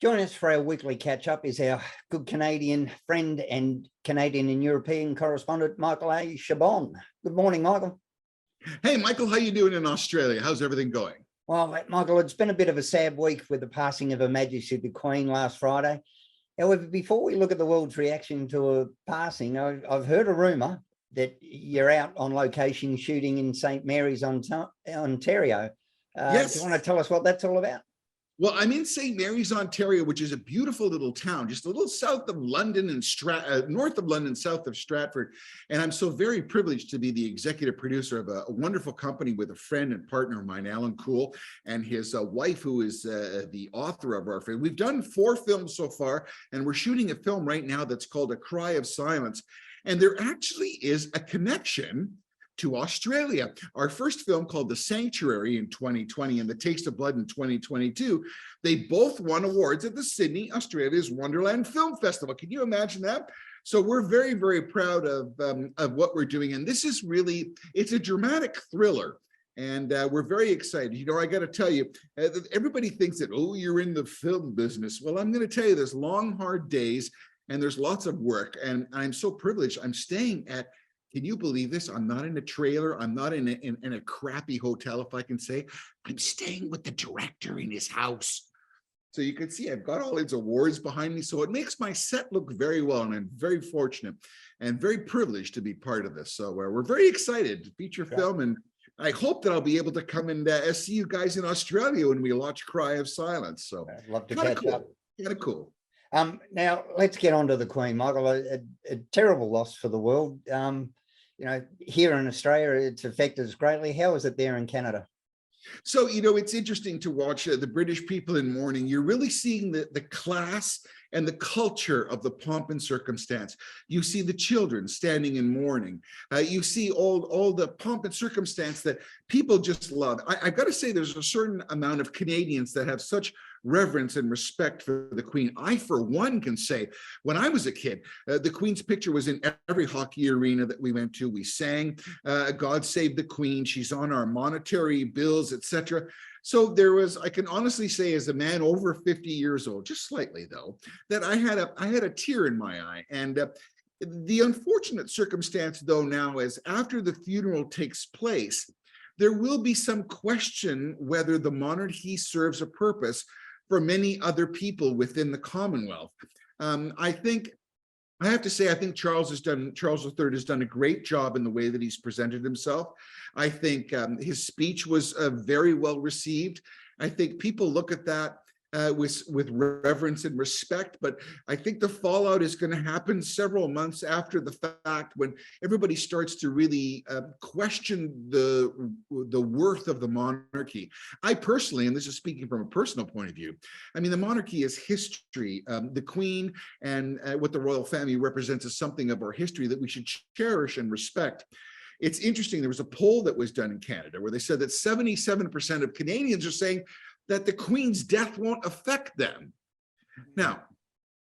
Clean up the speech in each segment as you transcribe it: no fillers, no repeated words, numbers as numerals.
Join us for our weekly catch-up is our good Canadian friend and Canadian and European correspondent, Michael A. Chabon. Good morning, Michael. Hey, Michael, how you doing in Australia? How's everything going? Well, Michael, it's been a bit of a sad week with the passing of Her Majesty the Queen last Friday. However, before we look at the world's reaction to her passing, I've heard a rumour that you're out on location shooting in St. Mary's, Ontario. Yes. Do you want to tell us what that's all about? Well, I'm in St. Mary's, Ontario, which is a beautiful little town, just a little south of London and north of London, south of Stratford. And I'm so very privileged to be the executive producer of a wonderful company with a friend and partner of mine, Alan Cool, and his wife, who is the author of our film. We've done 4 films so far, and we're shooting a film right now that's called A Cry of Silence. And there actually is a connection to Australia. Our first film, called The Sanctuary in 2020 and The Taste of Blood in 2022, they both won awards at the Sydney, Australia's Wonderland Film Festival. Can you imagine that? So we're very, very proud of what we're doing. And this is really, it's a dramatic thriller. And we're very excited. You know, I got to tell you, everybody thinks that, oh, you're in the film business. Well, I'm going to tell you, there's long, hard days and there's lots of work. And I'm so privileged. I'm staying at, can you believe this? I'm not in a trailer. I'm not in a crappy hotel, if I can say. I'm staying with the director in his house. So you can see I've got all his awards behind me. So it makes my set look very well. And I'm very fortunate and very privileged to be part of this. So we're very excited to feature film. And I hope that I'll be able to come and see you guys in Australia when we launch Cry of Silence. So I'd love to catch up. Kind of cool. Now, let's get on to the Queen, Michael. A terrible loss for the world. You know, here in Australia, it's affected us greatly. How is it there in Canada? So, you know, it's interesting to watch the British people in mourning. You're really seeing the class and the culture of the pomp and circumstance. You see the children standing in mourning. You see all the pomp and circumstance that people just love. I've got to say, there's a certain amount of Canadians that have such reverence and respect for the Queen. I, for one, can say, when I was a kid, the Queen's picture was in every hockey arena that we went to. We sang God Save the Queen. She's on our monetary bills, etc. So there was, I can honestly say, as a man over 50 years old, just slightly though, that I had a tear in my eye. And the unfortunate circumstance, though, now is after the funeral takes place, there will be some question whether the monarchy serves a purpose for many other people within the Commonwealth. I have to say, I think Charles III has done a great job in the way that he's presented himself. I think his speech was very well received. I think people look at that with reverence and respect, but I think the fallout is going to happen several months after the fact, when everybody starts to really question the worth of the monarchy. I personally, and this is speaking from a personal point of view, I mean, the monarchy is history. The Queen and what the royal family represents is something of our history that we should cherish and respect. It's interesting, there was a poll that was done in Canada where they said that 77% of Canadians are saying that the Queen's death won't affect them. Now,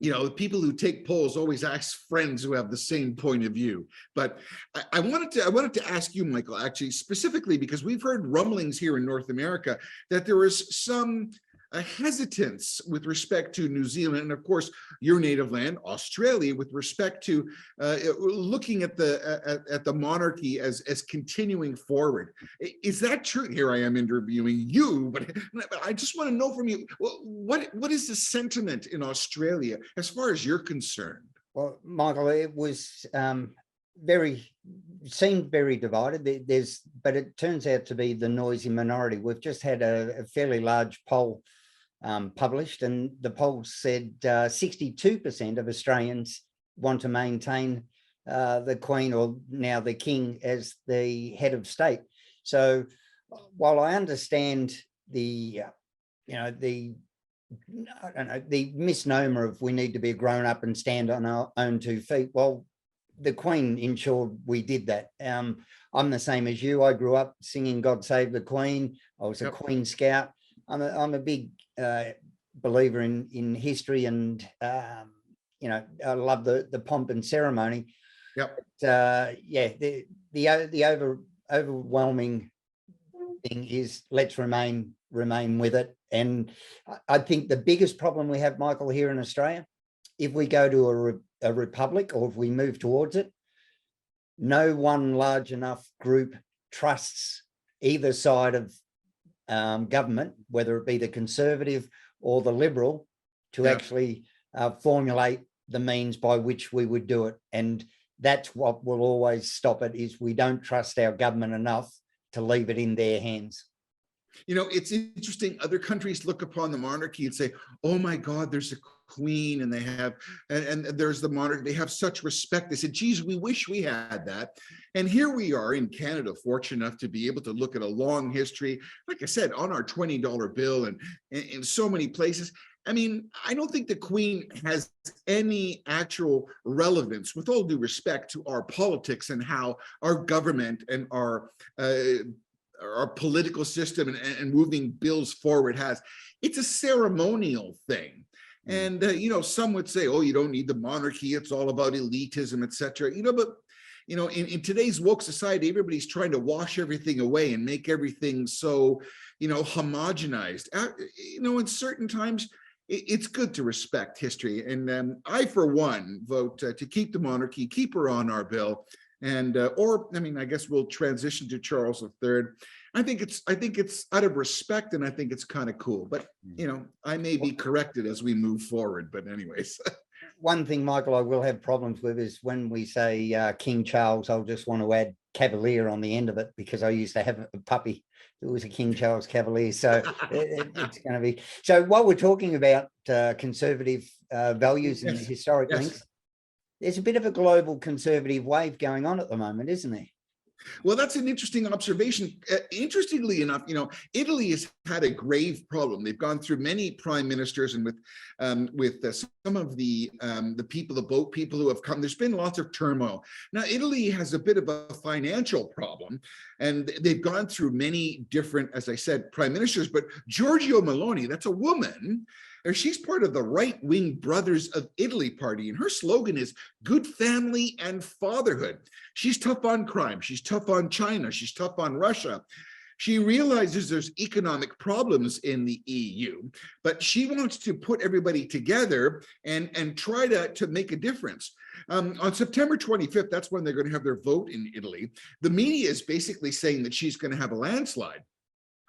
you know, people who take polls always ask friends who have the same point of view. But I wanted to ask you, Michael, actually, specifically because we've heard rumblings here in North America that there is some hesitance with respect to New Zealand and, of course, your native land, Australia, with respect to looking at the monarchy as continuing forward. Is that true? Here I am interviewing you, but I just want to know from you, what is the sentiment in Australia as far as you're concerned? Well, Michael, it was seemed very divided. But it turns out to be the noisy minority. We've just had a fairly large poll published, and the poll said 62% of Australians want to maintain the Queen, or now the King, as the head of state. So while I understand the misnomer of we need to be grown up and stand on our own 2 feet, well, the Queen ensured we did that. I'm the same as you. I grew up singing God Save the Queen. I was a Queen Scout. I'm a big believer in history, and you know, I love the pomp and ceremony. Yep. But, yeah, the overwhelming thing is let's remain with it. And I think the biggest problem we have, Michael, here in Australia, if we go to a republic or if we move towards it, no one large enough group trusts either side of government, whether it be the Conservative or the Liberal, to actually formulate the means by which we would do it. And that's what will always stop it, is we don't trust our government enough to leave it in their hands. You know, it's interesting. Other countries look upon the monarchy and say, oh my God, there's a queen and they have, and there's the monarch. They have such respect. They said, geez, we wish we had that. And here we are in Canada, fortunate enough to be able to look at a long history, like I said, on our $20 bill and in so many places. I mean, I don't think the Queen has any actual relevance, with all due respect, to our politics and how our government and our political system and moving bills forward has. It's a ceremonial thing. And, you know, some would say, oh, you don't need the monarchy. It's all about elitism, etc. You know, but, you know, in today's woke society, everybody's trying to wash everything away and make everything so, you know, homogenized. You know, in certain times, it's good to respect history. And I, for one, vote to keep the monarchy, keep her on our bill. And or I mean, I guess we'll transition to Charles III. I think it's out of respect, and I think it's kind of cool. But you know, I may be corrected as we move forward. But anyways, one thing, Michael, I will have problems with is when we say King Charles. I'll just want to add Cavalier on the end of it, because I used to have a puppy who was a King Charles Cavalier. So it's going to be. So while we're talking about conservative values and historic links, there's a bit of a global conservative wave going on at the moment, isn't there? Well, that's an interesting observation. Interestingly enough, you know, Italy has had a grave problem. They've gone through many prime ministers, and with some of the people, the boat people who have come, there's been lots of turmoil. Now, Italy has a bit of a financial problem, and they've gone through many different, as I said, prime ministers. But Giorgia Meloni, that's a woman. She's part of the right-wing Brothers of Italy party, and her slogan is good family and fatherhood. She's tough on crime. She's tough on China. She's tough on Russia. She realizes there's economic problems in the EU, but she wants to put everybody together and try to make a difference. On September 25th, that's when they're going to have their vote in Italy. The media is basically saying that she's going to have a landslide.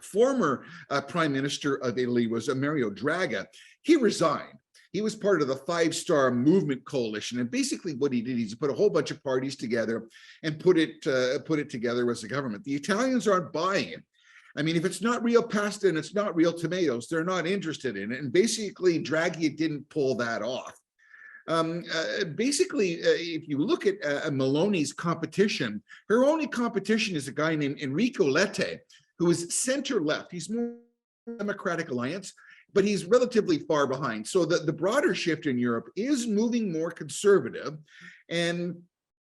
Former Prime Minister of Italy was Mario Draghi. He resigned. He was part of the Five Star Movement coalition, and basically what he did is he put a whole bunch of parties together and put it together as a government. The Italians aren't buying it. I mean, if it's not real pasta and it's not real tomatoes, they're not interested in it. And basically, Draghi didn't pull that off. Basically, if you look at Meloni's competition, her only competition is a guy named Enrico Letta, who is center-left. He's more Democratic Alliance, but he's relatively far behind. So the broader shift in Europe is moving more conservative. And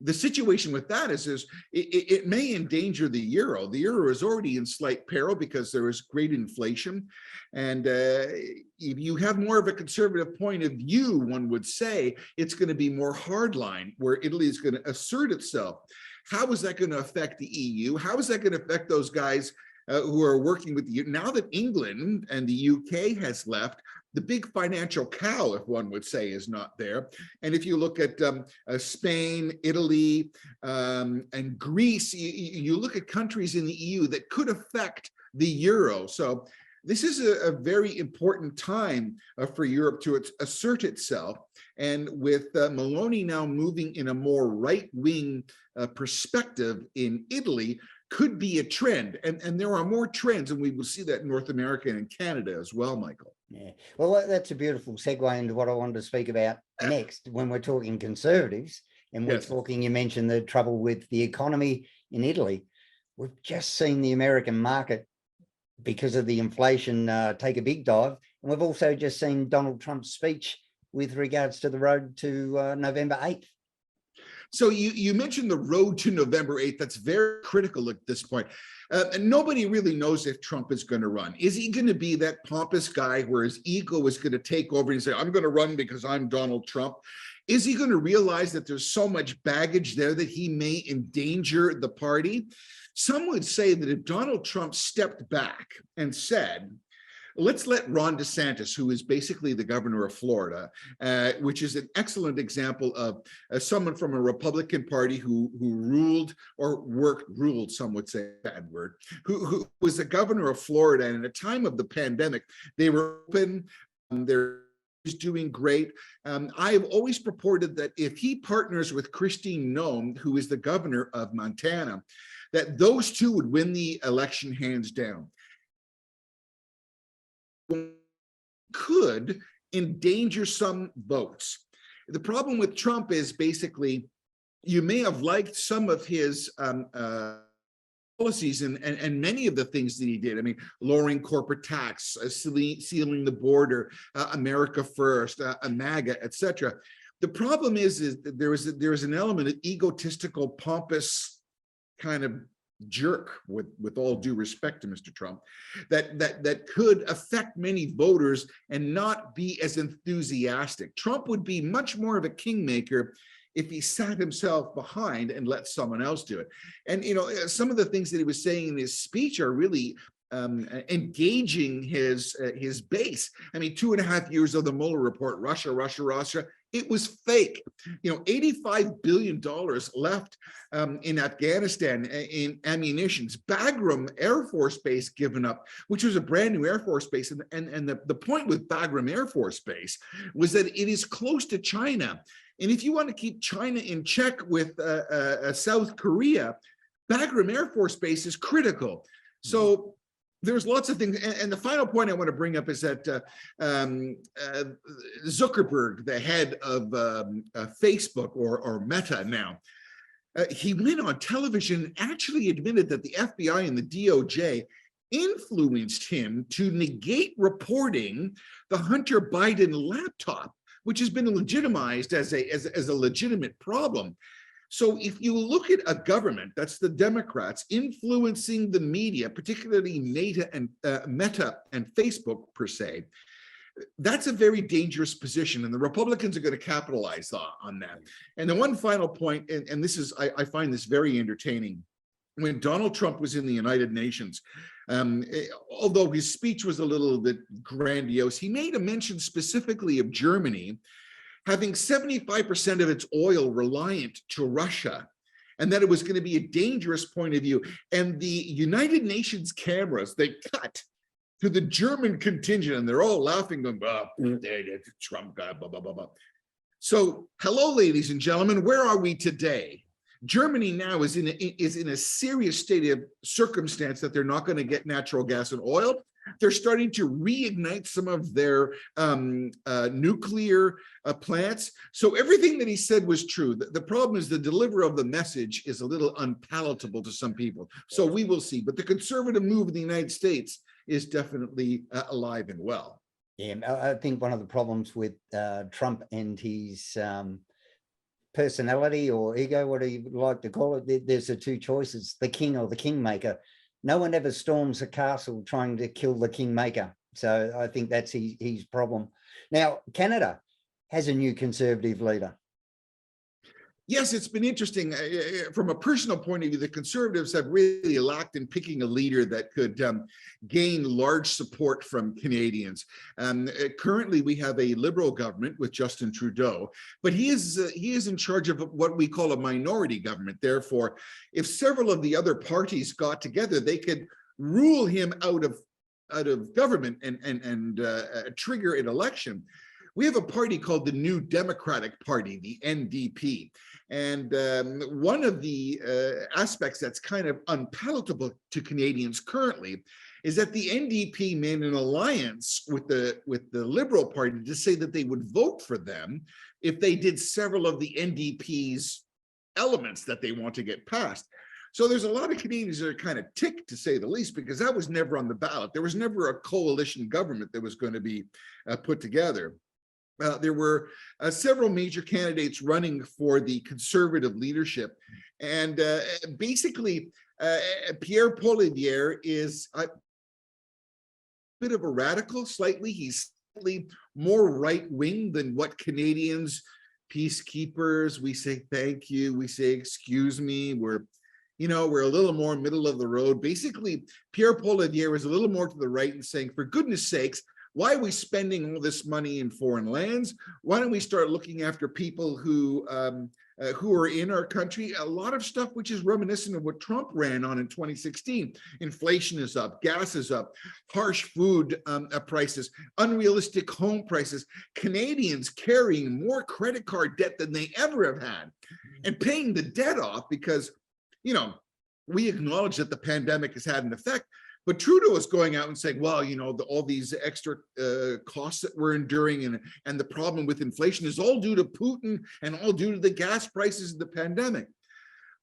the situation with that is it may endanger the euro. The euro is already in slight peril because there is great inflation. And if you have more of a conservative point of view, one would say it's going to be more hardline, where Italy is going to assert itself. How is that going to affect the EU? How is that going to affect those guys who are working with you? Now that England and the UK has left, the big financial cow, if one would say, is not there. And if you look at Spain, Italy, and Greece, you look at countries in the EU that could affect the euro. So this is a very important time for Europe to assert itself. And with Meloni now moving in a more right-wing perspective in Italy, could be a trend. And there are more trends, and we will see that in North America and in Canada as well, Michael. Yeah, well, that's a beautiful segue into what I wanted to speak about next when we're talking conservatives. And we're talking, you mentioned the trouble with the economy in Italy. We've just seen the American market, because of the inflation, take a big dive. And we've also just seen Donald Trump's speech with regards to the road to November 8th. So you mentioned the road to November 8th. That's very critical at this point. And nobody really knows if Trump is going to run. Is he going to be that pompous guy where his ego is going to take over and say, I'm going to run because I'm Donald Trump? Is he going to realize that there's so much baggage there that he may endanger the party? Some would say that if Donald Trump stepped back and said, let's let Ron DeSantis, who is basically the governor of Florida, which is an excellent example of someone from a Republican Party who ruled, some would say, bad word, who was the governor of Florida. And at a time of the pandemic, they were open, they're doing great. I have always purported that if he partners with Christine Noem, who is the governor of Montana, that those two would win the election hands down. Could endanger some votes. The problem with Trump is basically you may have liked some of his policies and many of the things that he did. I mean, lowering corporate tax, sealing the border, America First, MAGA, etc. The problem is that there is an element of egotistical, pompous kind of jerk, with all due respect to Mr. Trump, that could affect many voters and not be as enthusiastic. Trump would be much more of a kingmaker if he sat himself behind and let someone else do it. And some of the things that he was saying in his speech are really engaging his base. I mean, 2.5 years of the Mueller report, Russia. It was fake. $85 billion left in Afghanistan in ammunitions. Bagram Air Force Base given up, which was a brand new Air Force base. And the point with Bagram Air Force Base was that it is close to China. And if you want to keep China in check with South Korea, Bagram Air Force Base is critical. So there's lots of things. And the final point I want to bring up is that Zuckerberg, the head of Facebook or Meta now, he went on television and actually admitted that the FBI and the DOJ influenced him to negate reporting the Hunter Biden laptop, which has been legitimized as a legitimate problem. So if you look at a government, that's the Democrats, influencing the media, particularly Meta and Facebook per se, that's a very dangerous position, and the Republicans are going to capitalize on that. And the one final point, and this is, I find this very entertaining. When Donald Trump was in the United Nations, although his speech was a little bit grandiose, he made a mention specifically of Germany having 75% of its oil reliant to Russia, and that it was going to be a dangerous point of view. And the United Nations cameras, they cut to the German contingent, and they're all laughing, going, Trump guy, blah, blah, blah, blah. So, hello, ladies and gentlemen, where are we today? Germany now is in a serious state of circumstance that they're not going to get natural gas and oil. They're starting to reignite some of their nuclear plants. So everything that he said was true. The problem is the delivery of the message is a little unpalatable to some people. So we will see. But the conservative move in the United States is definitely alive and well. Yeah, I think one of the problems with Trump and his personality or ego, what do you like to call it, there's the two choices, the king or the kingmaker. No one ever storms a castle trying to kill the kingmaker. So I think that's his problem. Now, Canada has a new Conservative leader. Yes, it's been interesting. From a personal point of view, the Conservatives have really lacked in picking a leader that could gain large support from Canadians. Currently, we have a Liberal government with Justin Trudeau, but he is in charge of what we call a minority government. Therefore, if several of the other parties got together, they could rule him out of government and trigger an election. We have a party called the New Democratic Party, the NDP. And one of the aspects that's kind of unpalatable to Canadians currently is that the NDP made an alliance with the Liberal Party to say that they would vote for them if they did several of the NDP's elements that they want to get passed. So there's a lot of Canadians that are kind of ticked, to say the least, because that was never on the ballot. There was never a coalition government that was going to be put together. There were several major candidates running for the Conservative leadership. And basically, Pierre Poilievre is a bit of a radical, slightly. He's slightly more right-wing than what Canadians peacekeepers, we say thank you, we say excuse me, we're a little more middle of the road. Basically, Pierre Poilievre is a little more to the right and saying, for goodness sakes, why are we spending all this money in foreign lands? Why don't we start looking after people who are in our country? A lot of stuff which is reminiscent of what Trump ran on in 2016. Inflation is up, gas is up, harsh food prices, unrealistic home prices, Canadians carrying more credit card debt than they ever have had, and paying the debt off because, we acknowledge that the pandemic has had an effect. But Trudeau is going out and saying, well, all these extra costs that we're enduring and the problem with inflation is all due to Putin and all due to the gas prices of the pandemic.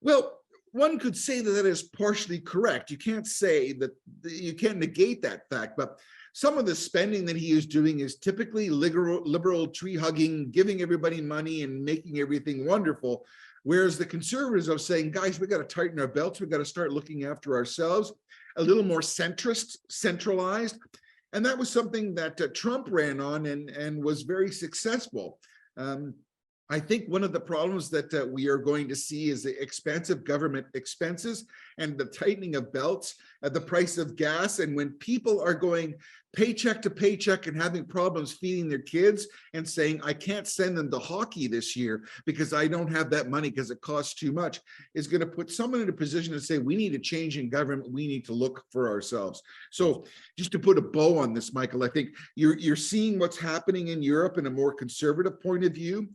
Well, one could say that is partially correct. You can't say that, you can't negate that fact, but some of the spending that he is doing is typically liberal tree hugging, giving everybody money and making everything wonderful. Whereas the Conservatives are saying, guys, we got to tighten our belts. We got to start looking after ourselves. A little more centralized. And that was something that Trump ran on and was very successful. I think one of the problems that we are going to see is the expansive government expenses and the tightening of belts at the price of gas. And when people are going paycheck to paycheck and having problems feeding their kids and saying, I can't send them to hockey this year because I don't have that money because it costs too much, is going to put someone in a position to say, we need a change in government. We need to look for ourselves. So just to put a bow on this, Michael, I think you're seeing what's happening in Europe in a more conservative point of view.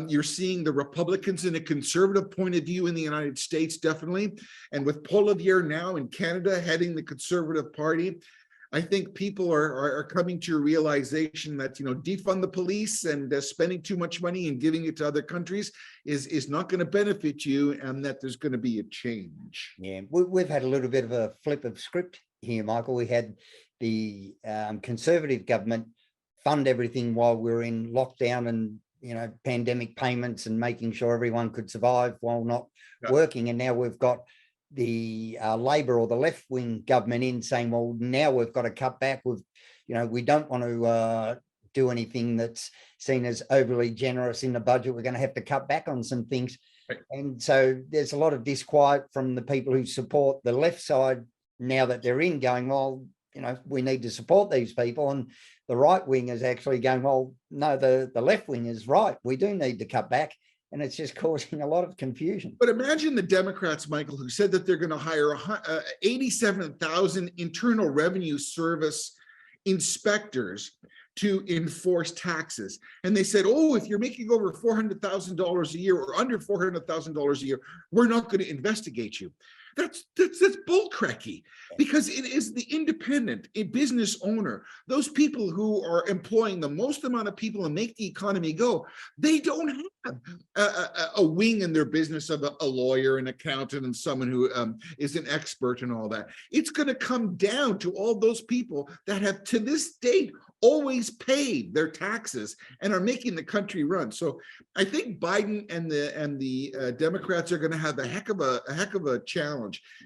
You're seeing the Republicans in a conservative point of view in the United States, definitely. And with Poilievre now in Canada heading the Conservative Party, I think people are coming to a realization that, defund the police and spending too much money and giving it to other countries is not going to benefit you, and that there's going to be a change. Yeah, we've had a little bit of a flip of script here, Michael. We had the Conservative government fund everything while we were in lockdown and, pandemic payments and making sure everyone could survive while not working. And now we've got the Labor or the left-wing government in saying, well, now we've got to cut back. We don't want to do anything that's seen as overly generous in the budget. We're going to have to cut back on some things. Right. And so there's a lot of disquiet from the people who support the left side now that they're in, going, well, we need to support these people. And the right wing is actually going, well, no, the left wing is right. We do need to cut back. And it's just causing a lot of confusion. But imagine the Democrats, Michael, who said that they're going to hire 87,000 Internal Revenue Service inspectors to enforce taxes. And they said, oh, if you're making over $400,000 a year or under $400,000 a year, we're not going to investigate you. That's bullcracky, because it is the independent, a business owner, those people who are employing the most amount of people and make the economy go. They don't have a wing in their business of a lawyer, an accountant, and someone who is an expert and all that. It's going to come down to all those people that have to this date always paid their taxes and are making the country run. So I think Biden and the Democrats are going to have a heck of a challenge.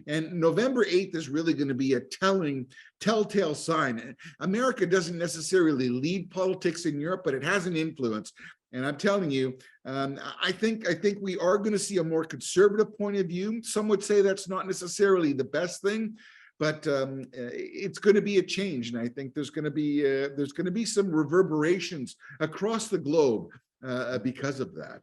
And November 8th is really going to be a telltale sign. America doesn't necessarily lead politics in Europe, but it has an influence. And I'm telling you, I think we are going to see a more conservative point of view. Some would say that's not necessarily the best thing, but it's going to be a change, and I think there's going to be some reverberations across the globe because of that.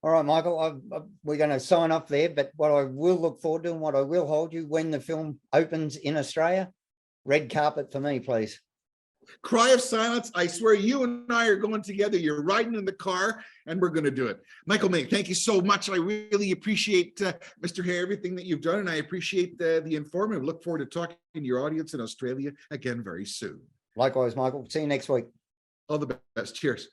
All right, Michael, we're going to sign off there, but what I will look forward to and what I will hold you when the film opens in Australia, red carpet for me, please. Cry of silence. I swear you and I are going together. You're riding in the car and we're going to do it. Michael May, thank you so much. I really appreciate, Mr. Hay, everything that you've done. And I appreciate the informative. Look forward to talking to your audience in Australia again very soon. Likewise, Michael. See you next week. All the best. Cheers.